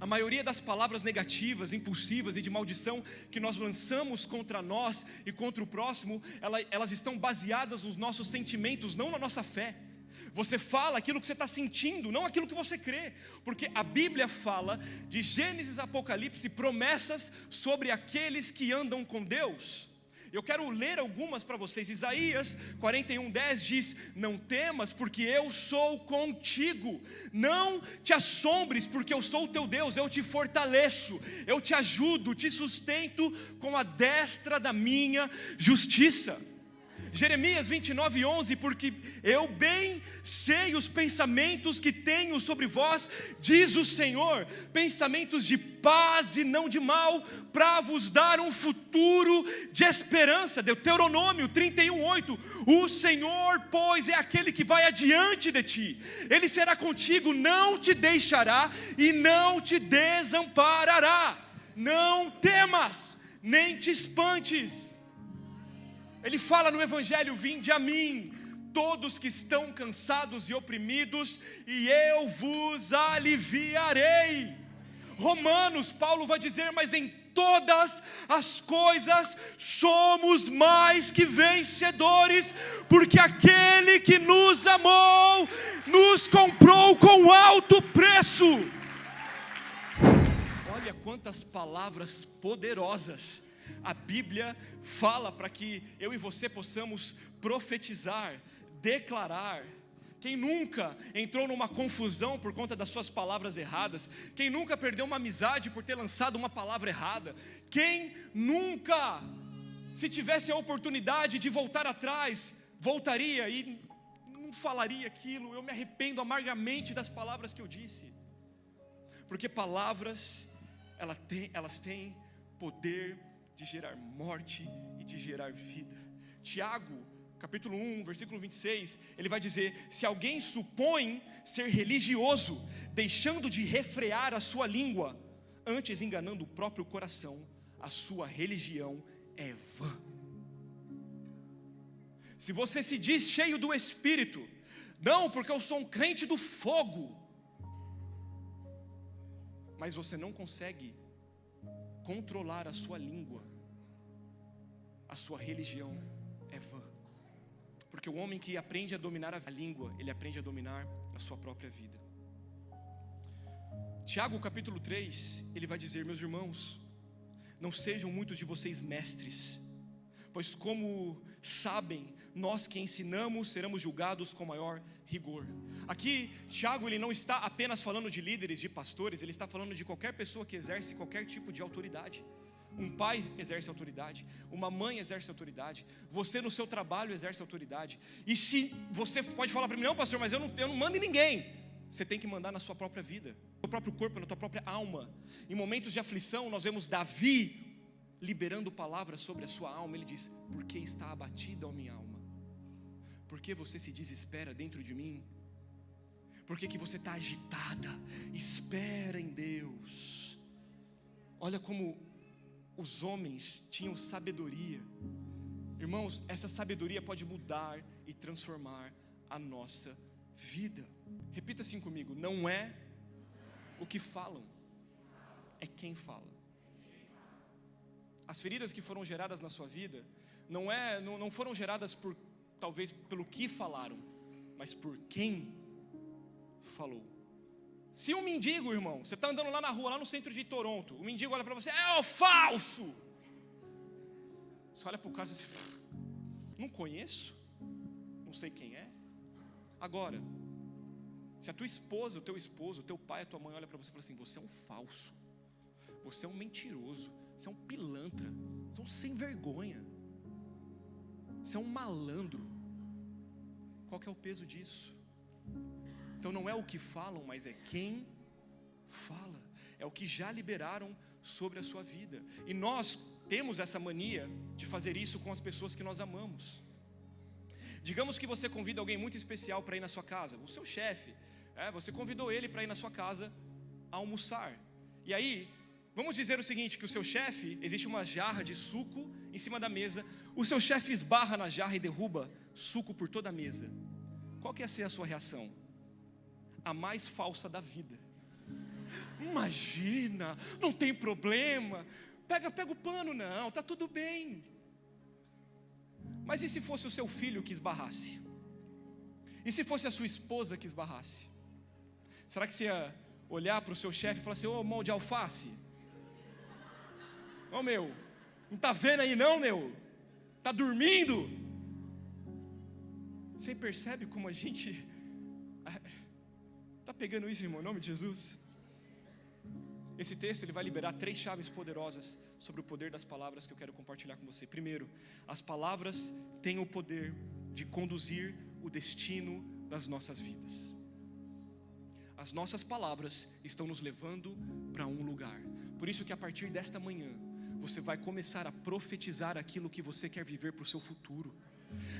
A maioria das palavras negativas, impulsivas e de maldição que nós lançamos contra nós e contra o próximo, elas estão baseadas nos nossos sentimentos, não na nossa fé. Você fala aquilo que você está sentindo, não aquilo que você crê. Porque a Bíblia fala de Gênesis, Apocalipse, promessas sobre aqueles que andam com Deus. Eu quero ler algumas para vocês. Isaías 41:10 diz: não temas, porque eu sou contigo. Não te assombres, porque eu sou o teu Deus. Eu te fortaleço, eu te ajudo, te sustento com a destra da minha justiça. Jeremias 29:11, porque eu bem sei os pensamentos que tenho sobre vós, diz o Senhor, pensamentos de paz e não de mal, para vos dar um futuro de esperança. Deuteronômio 31:8, o Senhor, pois, é aquele que vai adiante de ti, Ele será contigo, não te deixará e não te desamparará. Não temas, nem te espantes. Ele fala no Evangelho: vinde a mim, todos que estão cansados e oprimidos, e eu vos aliviarei. Romanos, Paulo vai dizer: mas em todas as coisas somos mais que vencedores, porque aquele que nos amou, nos comprou com alto preço. Olha quantas palavras poderosas a Bíblia fala para que eu e você possamos profetizar, declarar. Quem nunca entrou numa confusão por conta das suas palavras erradas? Quem nunca perdeu uma amizade por ter lançado uma palavra errada? Quem nunca, se tivesse a oportunidade de voltar atrás, voltaria e não falaria aquilo? Eu me arrependo amargamente das palavras que eu disse. Porque palavras, elas têm poder de gerar morte e de gerar vida. Tiago, capítulo 1, versículo 26, ele vai dizer: se alguém supõe ser religioso, deixando de refrear a sua língua, antes enganando o próprio coração, a sua religião é vã. Se você se diz cheio do Espírito, não, porque eu sou um crente do fogo, mas você não consegue controlar a sua língua, a sua religião é vã. Porque o homem que aprende a dominar a língua, ele aprende a dominar a sua própria vida. Tiago capítulo 3, ele vai dizer: meus irmãos, não sejam muitos de vocês mestres, pois como sabem, nós que ensinamos seremos julgados com maior rigor. Aqui Tiago, ele não está apenas falando de líderes, de pastores, ele está falando de qualquer pessoa que exerce qualquer tipo de autoridade. Um pai exerce autoridade, uma mãe exerce autoridade, você no seu trabalho exerce autoridade. E se você pode falar para mim: não, pastor, mas eu não mando em ninguém. Você tem que mandar na sua própria vida, no seu próprio corpo, na tua própria alma. Em momentos de aflição, nós vemos Davi liberando palavras sobre a sua alma. Ele diz: por que está abatida a minha alma? Por que você se desespera dentro de mim? Por que você está agitada? Espera em Deus. Olha como os homens tinham sabedoria. Irmãos, essa sabedoria pode mudar e transformar a nossa vida. Repita assim comigo: não é o que falam, é quem fala. As feridas que foram geradas na sua vida não foram geradas por, talvez, pelo que falaram, mas por quem falou. Se um mendigo, irmão, você está andando lá na rua, lá no centro de Toronto, o mendigo olha para você: é o falso. Você olha para o cara e diz: não conheço, não sei quem é. Agora, se a tua esposa, o teu esposo, o teu pai, a tua mãe olha para você e fala assim: você é um falso, você é um mentiroso, você é um pilantra, você é um sem vergonha, você é um malandro. Qual que é o peso disso? Então não é o que falam, mas é quem fala. É o que já liberaram sobre a sua vida. E nós temos essa mania de fazer isso com as pessoas que nós amamos. Digamos que você convida alguém muito especial para ir na sua casa, o seu chefe, você convidou ele para ir na sua casa almoçar. E aí, vamos dizer o seguinte, que o seu chefe, existe uma jarra de suco em cima da mesa, o seu chefe esbarra na jarra e derruba suco por toda a mesa. Qual que ia ser a sua reação? A mais falsa da vida. Imagina, não tem problema. Pega o pano, não, está tudo bem. Mas e se fosse o seu filho que esbarrasse? E se fosse a sua esposa que esbarrasse? Será que você ia olhar para o seu chefe e falar assim: ô, mão de alface? Ô, meu, não está vendo aí não, meu? Está dormindo? Você percebe como a gente está pegando isso, irmão, em nome de Jesus? Esse texto ele vai liberar 3 chaves poderosas sobre o poder das palavras que eu quero compartilhar com você. Primeiro, as palavras têm o poder de conduzir o destino das nossas vidas. As nossas palavras estão nos levando para um lugar. Por isso que a partir desta manhã, você vai começar a profetizar aquilo que você quer viver para o seu futuro,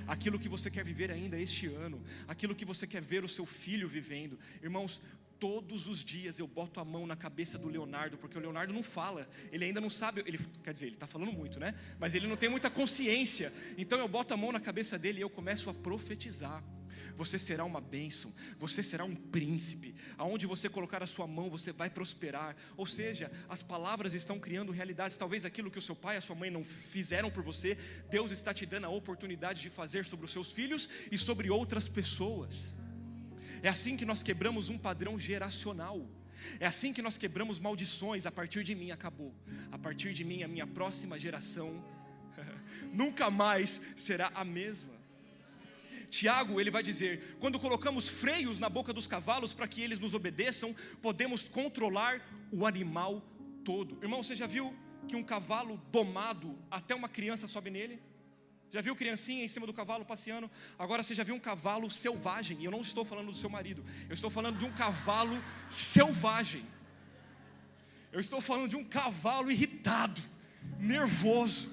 aquilo que você quer viver ainda este ano, aquilo que você quer ver o seu filho vivendo. Irmãos, todos os dias eu boto a mão na cabeça do Leonardo, porque o Leonardo não fala, ele ainda não sabe, ele está falando muito, né? Mas ele não tem muita consciência. Então eu boto a mão na cabeça dele e eu começo a profetizar. Você será uma bênção, você será um príncipe. Aonde você colocar a sua mão, você vai prosperar. Ou seja, as palavras estão criando realidades. Talvez aquilo que o seu pai e a sua mãe não fizeram por você, Deus está te dando a oportunidade de fazer sobre os seus filhos e sobre outras pessoas. É assim que nós quebramos um padrão geracional. É assim que nós quebramos maldições. A partir de mim acabou. A partir de mim a minha próxima geração nunca mais será a mesma. Tiago, ele vai dizer: quando colocamos freios na boca dos cavalos para que eles nos obedeçam, podemos controlar o animal todo. Irmão, você já viu que um cavalo domado, até uma criança sobe nele? Já viu criancinha em cima do cavalo passeando? Agora você já viu um cavalo selvagem? E eu não estou falando do seu marido, eu estou falando de um cavalo selvagem. Eu estou falando de um cavalo irritado, nervoso.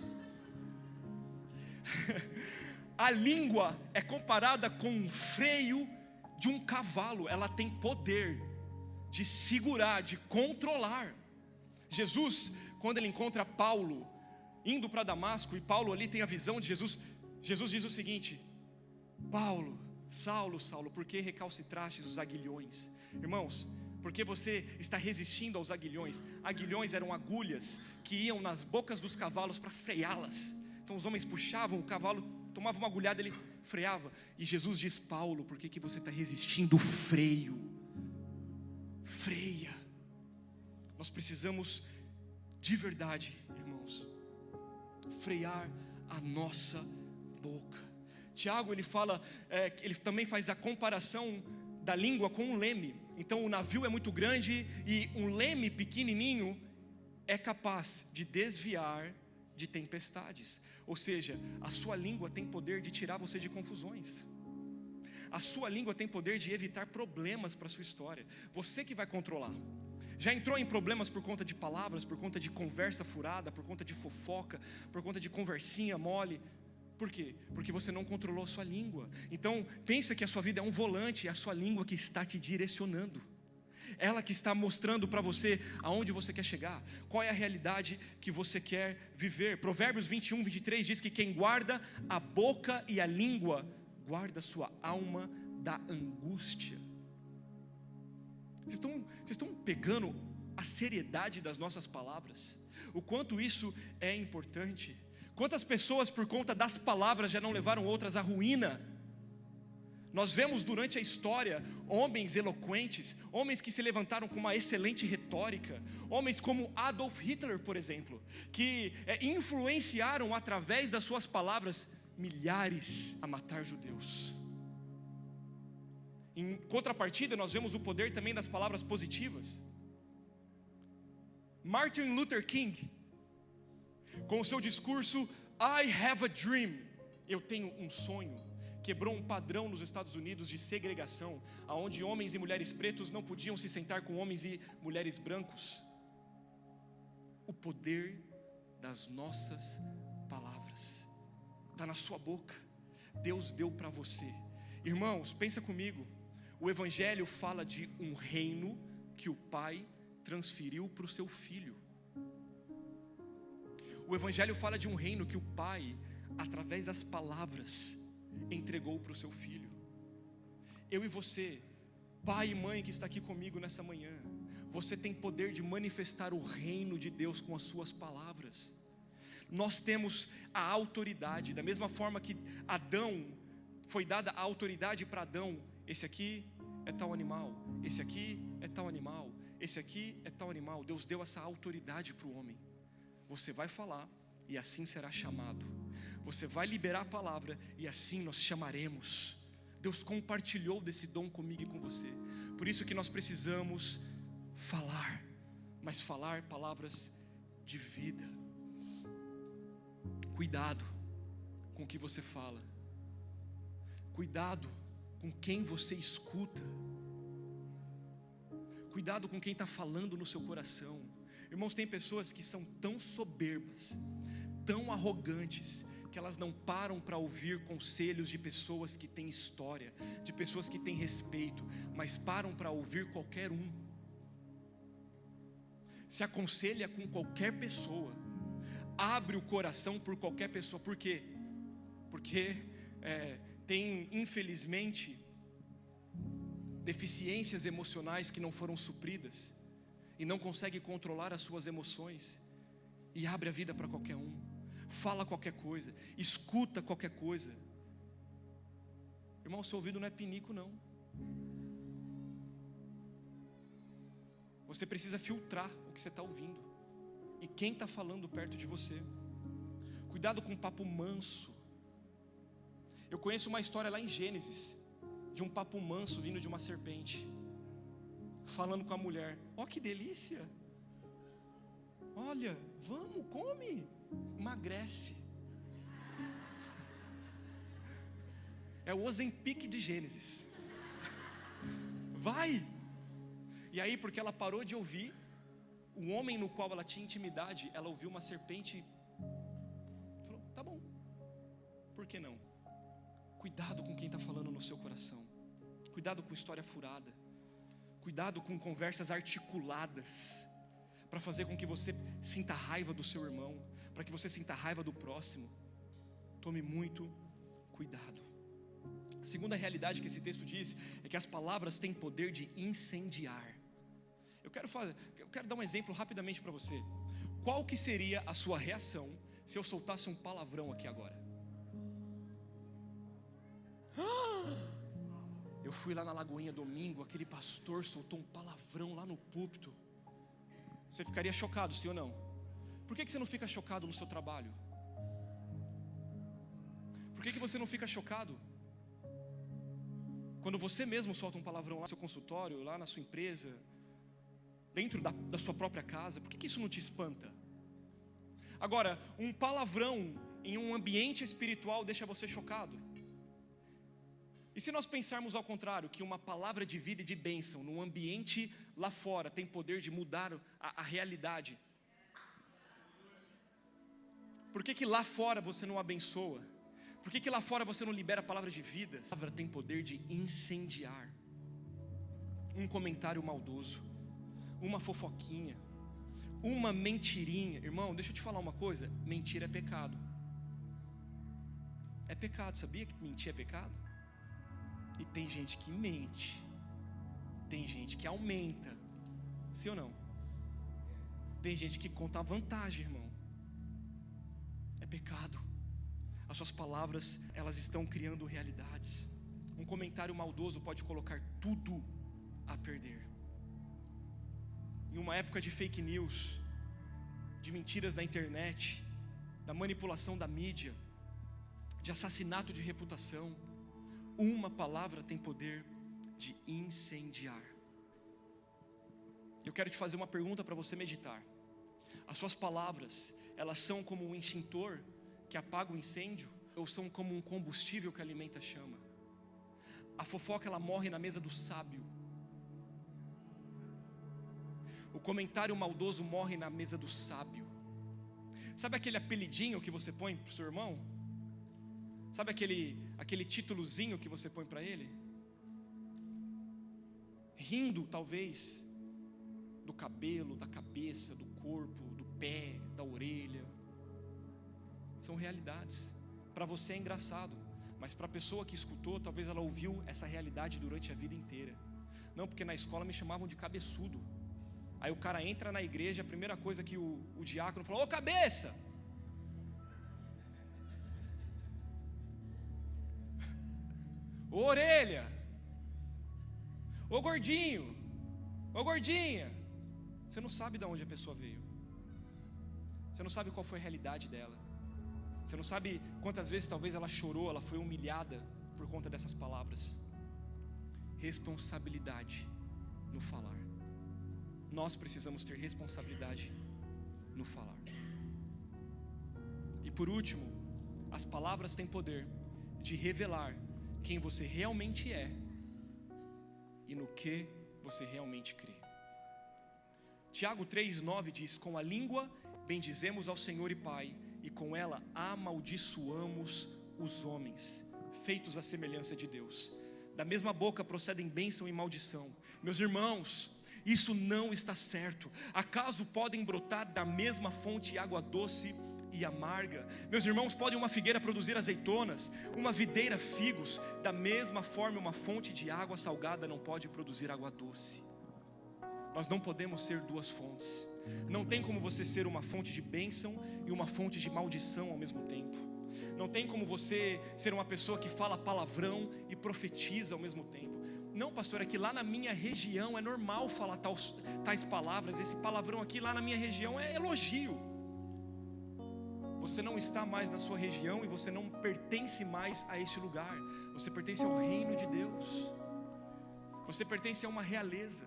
A língua é comparada com o freio de um cavalo. Ela tem poder de segurar, de controlar. Jesus, quando ele encontra Paulo indo para Damasco, e Paulo ali tem a visão de Jesus, Jesus diz o seguinte: Paulo, Saulo, Saulo, por que recalcitrastes os aguilhões? Irmãos, porque você está resistindo aos aguilhões. Aguilhões eram agulhas que iam nas bocas dos cavalos para freá-las. Então os homens puxavam, o cavalo tomava uma agulhada, ele freava. E Jesus diz: Paulo, por que você está resistindo o freio? Freia. Nós precisamos de verdade, irmãos, frear a nossa boca. Tiago, ele fala, ele também faz a comparação da língua com um leme. Então o navio é muito grande e um leme pequenininho é capaz de desviar de tempestades. Ou seja, a sua língua tem poder de tirar você de confusões. A sua língua tem poder de evitar problemas para a sua história. Você que vai controlar. Já entrou em problemas por conta de palavras, por conta de conversa furada, por conta de fofoca, por conta de conversinha mole? Por quê? Porque você não controlou a sua língua. Então, pensa que a sua vida é um volante, é a sua língua que está te direcionando. Ela que está mostrando para você aonde você quer chegar, qual é a realidade que você quer viver. Provérbios 21, 23 diz que quem guarda a boca e a língua, guarda sua alma da angústia. Vocês estão pegando a seriedade das nossas palavras? O quanto isso é importante? Quantas pessoas por conta das palavras já não levaram outras à ruína? Nós vemos durante a história homens eloquentes, homens que se levantaram com uma excelente retórica, homens como Adolf Hitler, por exemplo, que influenciaram através das suas palavras milhares a matar judeus. Em contrapartida, nós vemos o poder também das palavras positivas. Martin Luther King, com o seu discurso I have a dream, eu tenho um sonho, quebrou um padrão nos Estados Unidos de segregação, onde homens e mulheres pretos não podiam se sentar com homens e mulheres brancos. O poder das nossas palavras está na sua boca. Deus deu para você. Irmãos, pensa comigo. O Evangelho fala de um reino que o Pai transferiu para o seu Filho. O Evangelho fala de um reino que o Pai, através das palavras, entregou para o seu Filho. Eu e você, pai e mãe que está aqui comigo nessa manhã, você tem poder de manifestar o reino de Deus com as suas palavras. Nós temos a autoridade, da mesma forma que Adão, foi dada a autoridade para Adão. Esse aqui é tal animal, esse aqui é tal animal, esse aqui é tal animal. Deus deu essa autoridade para o homem. Você vai falar e assim será chamado. Você vai liberar a palavra e assim nós chamaremos. Deus compartilhou desse dom comigo e com você. Por isso que nós precisamos falar, mas falar palavras de vida. Cuidado com o que você fala. Cuidado com quem você escuta. Cuidado com quem está falando no seu coração. Irmãos, tem pessoas que são tão soberbas, tão arrogantes, que elas não param para ouvir conselhos de pessoas que têm história, de pessoas que têm respeito, mas param para ouvir qualquer um. Se aconselha com qualquer pessoa, abre o coração por qualquer pessoa. Por quê? Porque tem, infelizmente, deficiências emocionais que não foram supridas, e não consegue controlar as suas emoções, e abre a vida para qualquer um, fala qualquer coisa, escuta qualquer coisa. Irmão, seu ouvido não é pinico não. Você precisa filtrar o que você está ouvindo e quem está falando perto de você. Cuidado com papo manso. Eu conheço uma história lá em Gênesis, de um papo manso vindo de uma serpente, falando com a mulher: ó, que delícia, olha, vamos, come, emagrece. É o Ozempic de Gênesis. Vai. E aí, porque ela parou de ouvir o homem no qual ela tinha intimidade, ela ouviu uma serpente e falou: tá bom, por que não? Cuidado com quem está falando no seu coração. Cuidado com história furada. Cuidado com conversas articuladas, para fazer com que você sinta raiva do seu irmão, para que você sinta raiva do próximo. Tome muito cuidado. A segunda realidade que esse texto diz é que as palavras têm poder de incendiar. Eu quero dar um exemplo rapidamente para você. Qual que seria a sua reação se eu soltasse um palavrão aqui agora? Eu fui lá na Lagoinha domingo, aquele pastor soltou um palavrão lá no púlpito. Você ficaria chocado, sim ou não? Por que você não fica chocado no seu trabalho? Por que você não fica chocado quando você mesmo solta um palavrão lá no seu consultório, lá na sua empresa, dentro da sua própria casa? Por que isso não te espanta? Agora, um palavrão em um ambiente espiritual deixa você chocado. E se nós pensarmos ao contrário, que uma palavra de vida e de bênção num ambiente lá fora tem poder de mudar a realidade? Por que lá fora você não abençoa? Por que lá fora você não libera a palavra de vida? A palavra tem poder de incendiar. Um comentário maldoso, uma fofoquinha, uma mentirinha. Irmão, deixa eu te falar uma coisa: mentira é pecado. É pecado, sabia que mentir é pecado? E tem gente que mente, tem gente que aumenta, sim ou não? Tem gente que conta a vantagem, irmão. É pecado. As suas palavras, elas estão criando realidades. Um comentário maldoso pode colocar tudo a perder. Em uma época de fake news, de mentiras na internet, da manipulação da mídia, de assassinato de reputação, uma palavra tem poder de incendiar. Eu quero te fazer uma pergunta para você meditar. As suas palavras, elas são como um extintor que apaga o incêndio, ou são como um combustível que alimenta a chama? A fofoca, ela morre na mesa do sábio. O comentário maldoso morre na mesa do sábio. Sabe aquele apelidinho que você põe para o seu irmão? Sabe aquele títulozinho que você põe para ele? Rindo, talvez, do cabelo, da cabeça, do corpo, do pé, da orelha. São realidades. Para você é engraçado, mas para a pessoa que escutou, talvez ela ouviu essa realidade durante a vida inteira. Não, porque na escola me chamavam de cabeçudo. Aí o cara entra na igreja, a primeira coisa que o diácono fala: ô cabeça! Ô orelha! Ô gordinho! Ô gordinha! Você não sabe de onde a pessoa veio. Você não sabe qual foi a realidade dela. Você não sabe quantas vezes talvez ela chorou, ela foi humilhada por conta dessas palavras. Responsabilidade no falar. Nós precisamos ter responsabilidade no falar. E por último, as palavras têm poder de revelar quem você realmente é e no que você realmente crê. Tiago 3,9 diz: com a língua bendizemos ao Senhor e Pai, e com ela amaldiçoamos os homens, feitos à semelhança de Deus. Da mesma boca procedem bênção e maldição. Meus irmãos, isso não está certo. Acaso podem brotar da mesma fonte água doce e amarga? Meus irmãos, pode uma figueira produzir azeitonas, uma videira figos? Da mesma forma, uma fonte de água salgada não pode produzir água doce. Nós não podemos ser duas fontes. Não tem como você ser uma fonte de bênção e uma fonte de maldição ao mesmo tempo. Não tem como você ser uma pessoa que fala palavrão e profetiza ao mesmo tempo. Não, pastor, é que lá na minha região é normal falar tais palavras. Esse palavrão aqui lá na minha região é elogio. Você não está mais na sua região e você não pertence mais a este lugar. Você pertence ao reino de Deus. Você pertence a uma realeza.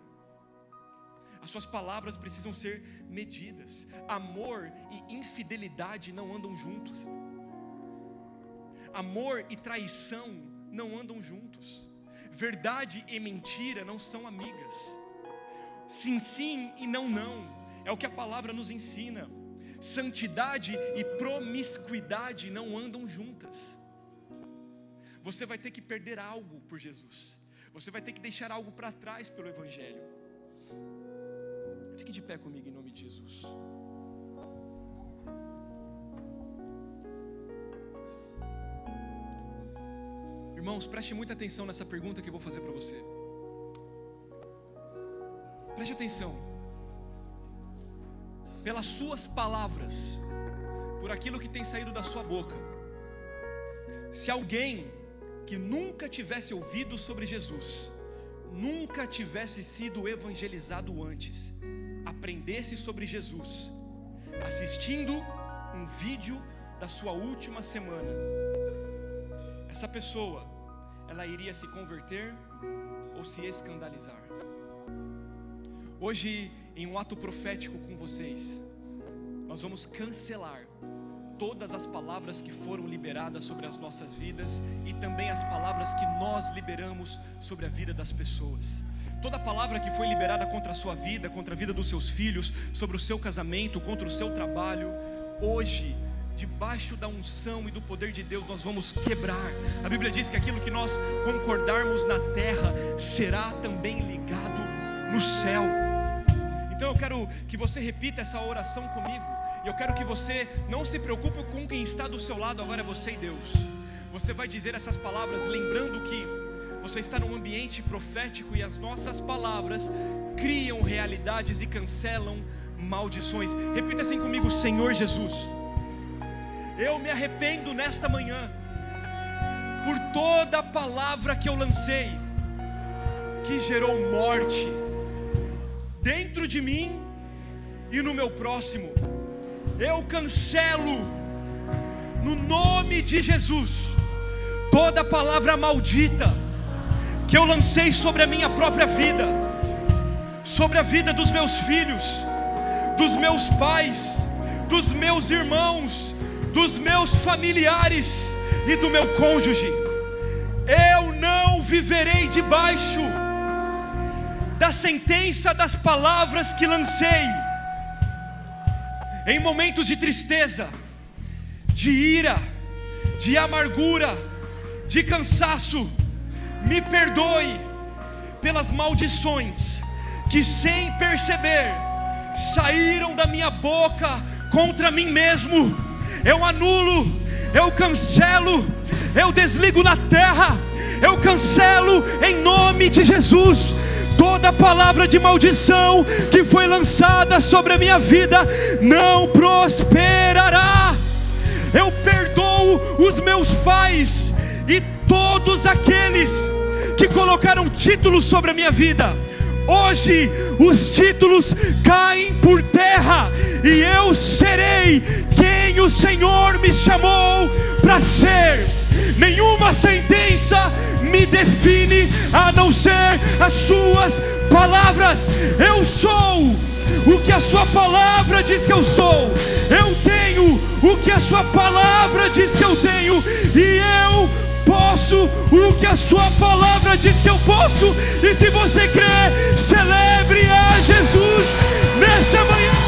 As suas palavras precisam ser medidas. Amor e infidelidade não andam juntos. Amor e traição não andam juntos. Verdade e mentira não são amigas. Sim, sim e não, não. É o que a palavra nos ensina. Santidade e promiscuidade não andam juntas. Você vai ter que perder algo por Jesus. Você vai ter que deixar algo para trás pelo Evangelho. Fique de pé comigo em nome de Jesus. Irmãos, preste muita atenção nessa pergunta que eu vou fazer para você. Preste atenção. Pelas suas palavras, por aquilo que tem saído da sua boca, se alguém que nunca tivesse ouvido sobre Jesus, nunca tivesse sido evangelizado antes, aprendesse sobre Jesus, assistindo um vídeo da sua última semana, essa pessoa, ela iria se converter ou se escandalizar? Hoje, em um ato profético com vocês, nós vamos cancelar todas as palavras que foram liberadas sobre as nossas vidas e também as palavras que nós liberamos sobre a vida das pessoas. Toda palavra que foi liberada contra a sua vida, contra a vida dos seus filhos, sobre o seu casamento, contra o seu trabalho, hoje, debaixo da unção e do poder de Deus, nós vamos quebrar. A Bíblia diz que aquilo que nós concordarmos na terra será também ligado no céu. Então eu quero que você repita essa oração comigo. E eu quero que você não se preocupe com quem está do seu lado, agora é você e Deus. Você vai dizer essas palavras lembrando que você está num ambiente profético e as nossas palavras criam realidades e cancelam maldições. Repita assim comigo: Senhor Jesus, eu me arrependo nesta manhã por toda a palavra que eu lancei, que gerou morte dentro de mim e no meu próximo. Eu cancelo no nome de Jesus toda palavra maldita que eu lancei sobre a minha própria vida, sobre a vida dos meus filhos, dos meus pais, dos meus irmãos, dos meus familiares e do meu cônjuge. Eu não viverei debaixo da sentença das palavras que lancei. Em momentos de tristeza, de ira, de amargura, de cansaço, me perdoe pelas maldições que sem perceber saíram da minha boca contra mim mesmo. Eu anulo, eu cancelo, eu desligo na terra, eu cancelo em nome de Jesus Toda palavra de maldição que foi lançada sobre a minha vida não prosperará. Eu perdoo os meus pais e todos aqueles que colocaram títulos sobre a minha vida. Hoje os títulos caem por terra e eu serei quem o Senhor me chamou para ser. Nenhuma sentença me define a não ser as suas palavras. Eu sou o que a sua palavra diz que eu sou. Eu tenho o que a sua palavra diz que eu tenho. E eu posso o que a sua palavra diz que eu posso. E se você crê, celebre a Jesus nessa manhã.